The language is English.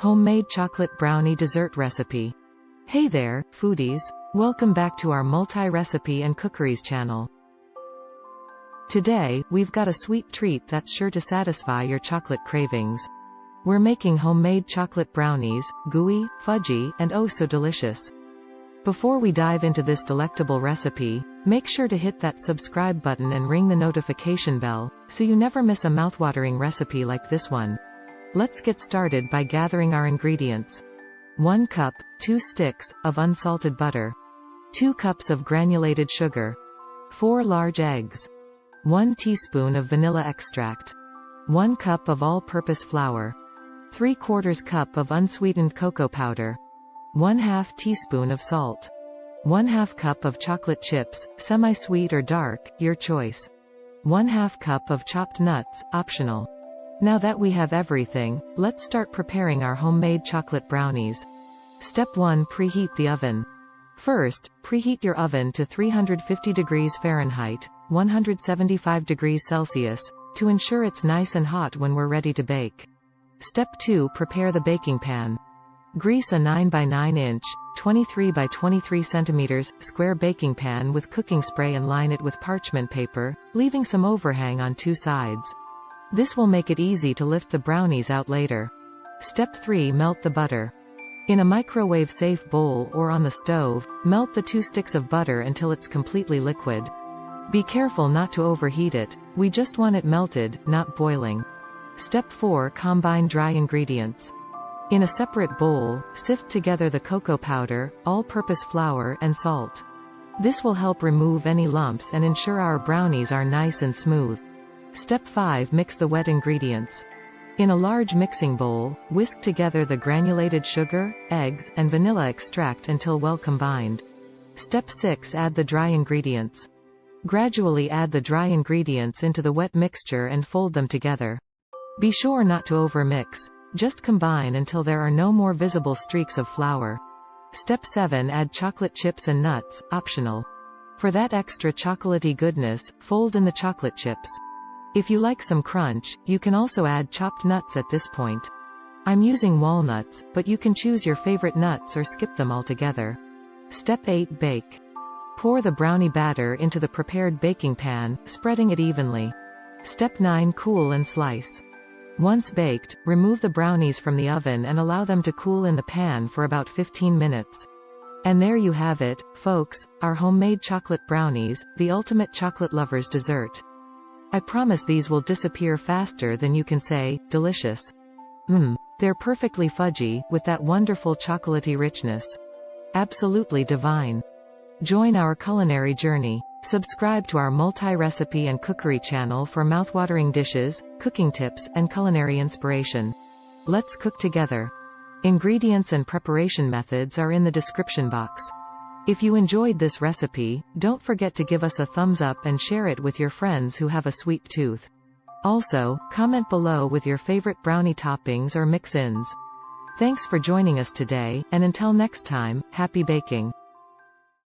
Homemade Chocolate Brownie Dessert Recipe. Hey there, foodies! Welcome back to our multi-recipe and cookeries channel. Today, we've got a sweet treat that's sure to satisfy your chocolate cravings. We're making homemade chocolate brownies, gooey, fudgy, and oh so delicious. Before we dive into this delectable recipe, make sure to hit that subscribe button and ring the notification bell, so you never miss a mouthwatering recipe like this one. Let's get started by gathering our ingredients. 1 cup, 2 sticks, of unsalted butter. 2 cups of granulated sugar. 4 large eggs. 1 teaspoon of vanilla extract. 1 cup of all-purpose flour. 3/4 cup of unsweetened cocoa powder. 1/2 teaspoon of salt. 1/2 cup of chocolate chips, semi-sweet or dark, your choice. 1/2 cup of chopped nuts, optional. Now that we have everything, let's start preparing our homemade chocolate brownies. Step 1. Preheat the oven. First, preheat your oven to 350 degrees Fahrenheit, 175 degrees Celsius, to ensure it's nice and hot when we're ready to bake. Step 2. Prepare the baking pan. Grease a 9 by 9 inch, 23 by 23 centimeters, square baking pan with cooking spray and line it with parchment paper, leaving some overhang on 2 sides. This will make it easy to lift the brownies out later. Step 3. Melt the butter. In a microwave-safe bowl or on the stove, melt the 2 sticks of butter until it's completely liquid. Be careful not to overheat it, we just want it melted, not boiling. Step 4. Combine dry ingredients. In a separate bowl, sift together the cocoa powder, all-purpose flour, and salt. This will help remove any lumps and ensure our brownies are nice and smooth. Step 5. Mix the wet ingredients. In a large mixing bowl, whisk together the granulated sugar, eggs, and vanilla extract until well combined. Step 6. Add the dry ingredients. Gradually add the dry ingredients into the wet mixture and fold them together. Be sure not to overmix. Just combine until there are no more visible streaks of flour. Step 7. Add chocolate chips and nuts, optional. For that extra chocolatey goodness, fold in the chocolate chips. If you like some crunch, you can also add chopped nuts at this point. I'm using walnuts, but you can choose your favorite nuts or skip them altogether. Step 8. Bake. Pour the brownie batter into the prepared baking pan, spreading it evenly. Step 9. Cool and slice. Once baked, remove the brownies from the oven and allow them to cool in the pan for about 15 minutes. And there you have it, folks, our homemade chocolate brownies, the ultimate chocolate lover's dessert. I promise these will disappear faster than you can say, delicious. They're perfectly fudgy, with that wonderful chocolatey richness. Absolutely divine. Join our culinary journey. Subscribe to our multi-recipe and cookery channel for mouthwatering dishes, cooking tips, and culinary inspiration. Let's cook together. Ingredients and preparation methods are in the description box. If you enjoyed this recipe, don't forget to give us a thumbs up and share it with your friends who have a sweet tooth. Also, comment below with your favorite brownie toppings or mix-ins. Thanks for joining us today, and until next time, happy baking!